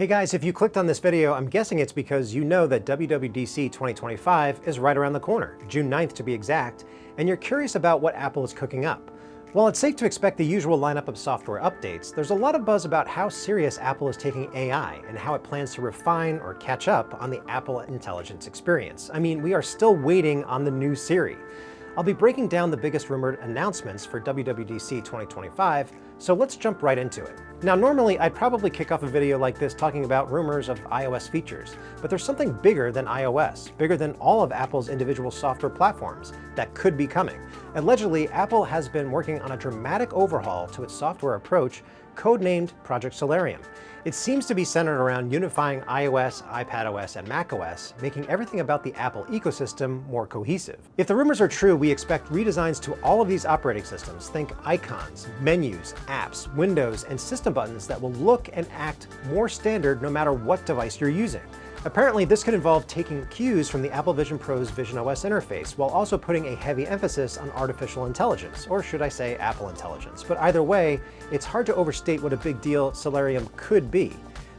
Hey guys, if you clicked on this video, I'm guessing it's because you know that WWDC 2025 is right around the corner, June 9th to be exact, and you're curious about what Apple is cooking up. While it's safe to expect the usual lineup of software updates, there's a lot of buzz about how serious Apple is taking AI and how it plans to refine or catch up on the Apple intelligence experience. I mean, we are still waiting on the new Siri. I'll be breaking down the biggest rumored announcements for WWDC 2025, so let's jump right into it. Now, normally I'd probably kick off a video like this talking about rumors of iOS features, but there's something bigger than iOS, bigger than all of Apple's individual software platforms that could be coming. Allegedly, Apple has been working on a dramatic overhaul to its software approach, codenamed Project Solarium. It seems to be centered around unifying iOS, iPadOS, and macOS, making everything about the Apple ecosystem more cohesive. If the rumors are true, we expect redesigns to all of these operating systems. Think icons, menus, apps, windows, and system buttons that will look and act more standard no matter what device you're using. Apparently, this could involve taking cues from the Apple Vision Pro's visionOS interface, while also putting a heavy emphasis on artificial intelligence, or should I say Apple intelligence. But either way, it's hard to overstate what a big deal Solarium could be.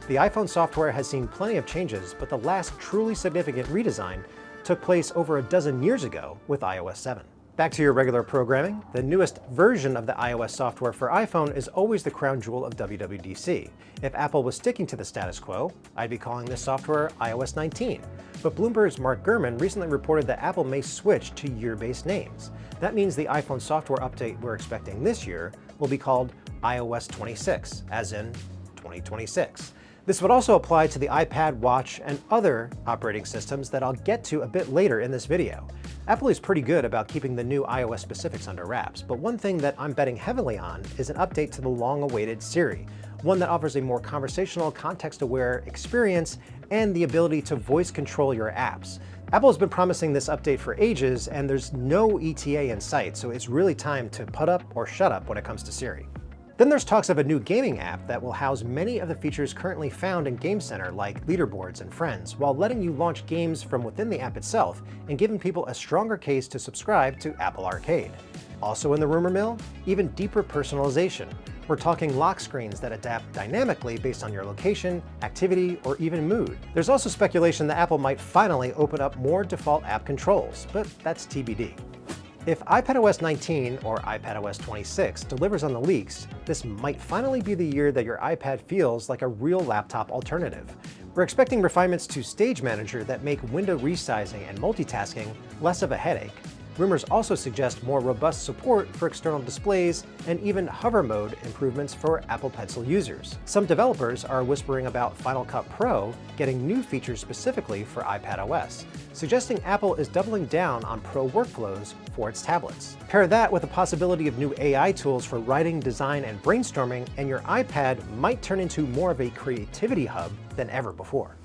The iPhone software has seen plenty of changes, but the last truly significant redesign took place over a dozen years ago with iOS 7. Back to your regular programming, the newest version of the iOS software for iPhone is always the crown jewel of WWDC. If Apple was sticking to the status quo, I'd be calling this software iOS 19. But Bloomberg's Mark Gurman recently reported that Apple may switch to year-based names. That means the iPhone software update we're expecting this year will be called iOS 26, as in 2026. This would also apply to the iPad, Watch, and other operating systems that I'll get to a bit later in this video. Apple is pretty good about keeping the new iOS specifics under wraps, but one thing that I'm betting heavily on is an update to the long-awaited Siri, one that offers a more conversational, context-aware experience and the ability to voice control your apps. Apple has been promising this update for ages, and there's no ETA in sight, so it's really time to put up or shut up when it comes to Siri. Then there's talks of a new gaming app that will house many of the features currently found in Game Center, like leaderboards and friends, while letting you launch games from within the app itself and giving people a stronger case to subscribe to Apple Arcade. Also in the rumor mill, even deeper personalization. We're talking lock screens that adapt dynamically based on your location, activity, or even mood. There's also speculation that Apple might finally open up more default app controls, but that's TBD. If iPadOS 19 or iPadOS 26 delivers on the leaks, this might finally be the year that your iPad feels like a real laptop alternative. We're expecting refinements to Stage Manager that make window resizing and multitasking less of a headache. Rumors also suggest more robust support for external displays and even hover mode improvements for Apple Pencil users. Some developers are whispering about Final Cut Pro getting new features specifically for iPadOS, suggesting Apple is doubling down on Pro workflows for its tablets. Pair that with the possibility of new AI tools for writing, design, and brainstorming, and your iPad might turn into more of a creativity hub than ever before.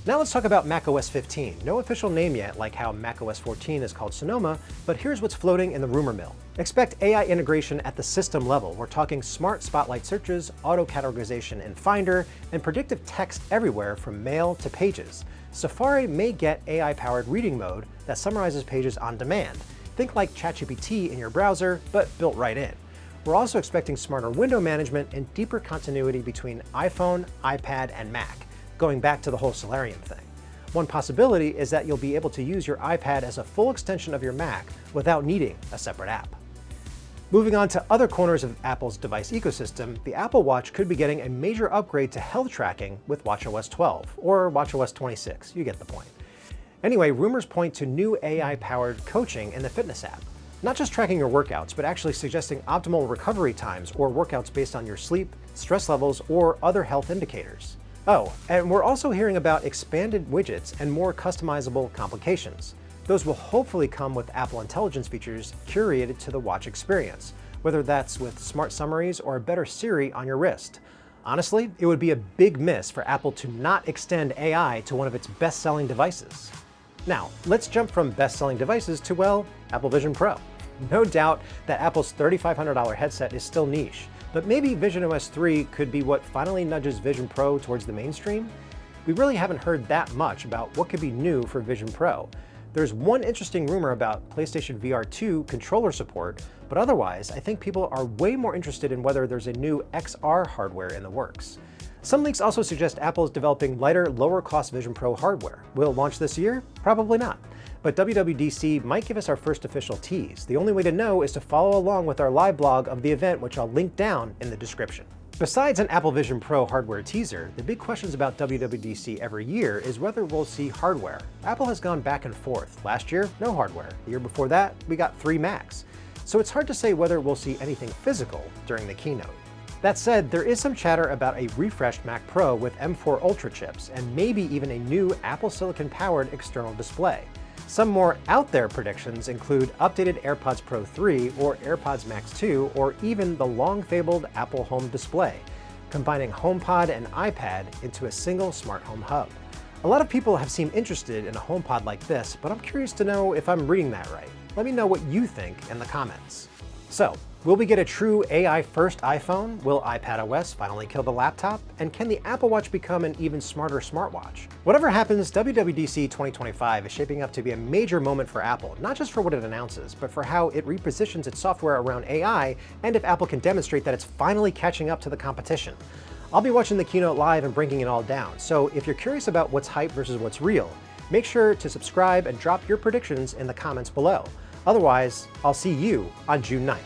Now let's talk about macOS 15. No official name yet, like how macOS 14 is called Sonoma, but here's what's floating in the rumor mill. Expect AI integration at the system level. We're talking smart spotlight searches, auto-categorization in Finder, and predictive text everywhere from Mail to Pages. Safari may get AI-powered reading mode that summarizes pages on demand. Think like ChatGPT in your browser, but built right in. We're also expecting smarter window management and deeper continuity between iPhone, iPad, and Mac, going back to the whole Solarium thing. One possibility is that you'll be able to use your iPad as a full extension of your Mac without needing a separate app. Moving on to other corners of Apple's device ecosystem, the Apple Watch could be getting a major upgrade to health tracking with watchOS 12, or watchOS 26, you get the point. Anyway, rumors point to new AI-powered coaching in the fitness app. Not just tracking your workouts, but actually suggesting optimal recovery times or workouts based on your sleep, stress levels, or other health indicators. Oh, and we're also hearing about expanded widgets and more customizable complications. Those will hopefully come with Apple Intelligence features curated to the watch experience, whether that's with smart summaries or a better Siri on your wrist. Honestly, it would be a big miss for Apple to not extend AI to one of its best-selling devices. Now, let's jump from best-selling devices to, well, Apple Vision Pro. No doubt that Apple's $3,500 headset is still niche, but maybe visionOS 3 could be what finally nudges Vision Pro towards the mainstream? We really haven't heard that much about what could be new for Vision Pro. There's one interesting rumor about PlayStation VR 2 controller support, but otherwise, I think people are way more interested in whether there's a new XR hardware in the works. Some leaks also suggest Apple is developing lighter, lower-cost Vision Pro hardware. Will it launch this year? Probably not. But WWDC might give us our first official tease. The only way to know is to follow along with our live blog of the event, which I'll link down in the description. Besides an Apple Vision Pro hardware teaser, the big questions about WWDC every year is whether we'll see hardware. Apple has gone back and forth. Last year, no hardware. The year before that, we got 3 Macs. So it's hard to say whether we'll see anything physical during the keynote. That said, there is some chatter about a refreshed Mac Pro with M4 Ultra chips, and maybe even a new Apple Silicon-powered external display. Some more out there predictions include updated AirPods Pro 3 or AirPods Max 2, or even the long-fabled Apple Home display, combining HomePod and iPad into a single smart home hub. A lot of people have seemed interested in a HomePod like this, but I'm curious to know if I'm reading that right. Let me know what you think in the comments. So, will we get a true AI-first iPhone? Will iPadOS finally kill the laptop? And can the Apple Watch become an even smarter smartwatch? Whatever happens, WWDC 2025 is shaping up to be a major moment for Apple, not just for what it announces, but for how it repositions its software around AI, and if Apple can demonstrate that it's finally catching up to the competition. I'll be watching the keynote live and breaking it all down, so if you're curious about what's hype versus what's real, make sure to subscribe and drop your predictions in the comments below. Otherwise, I'll see you on June 9th.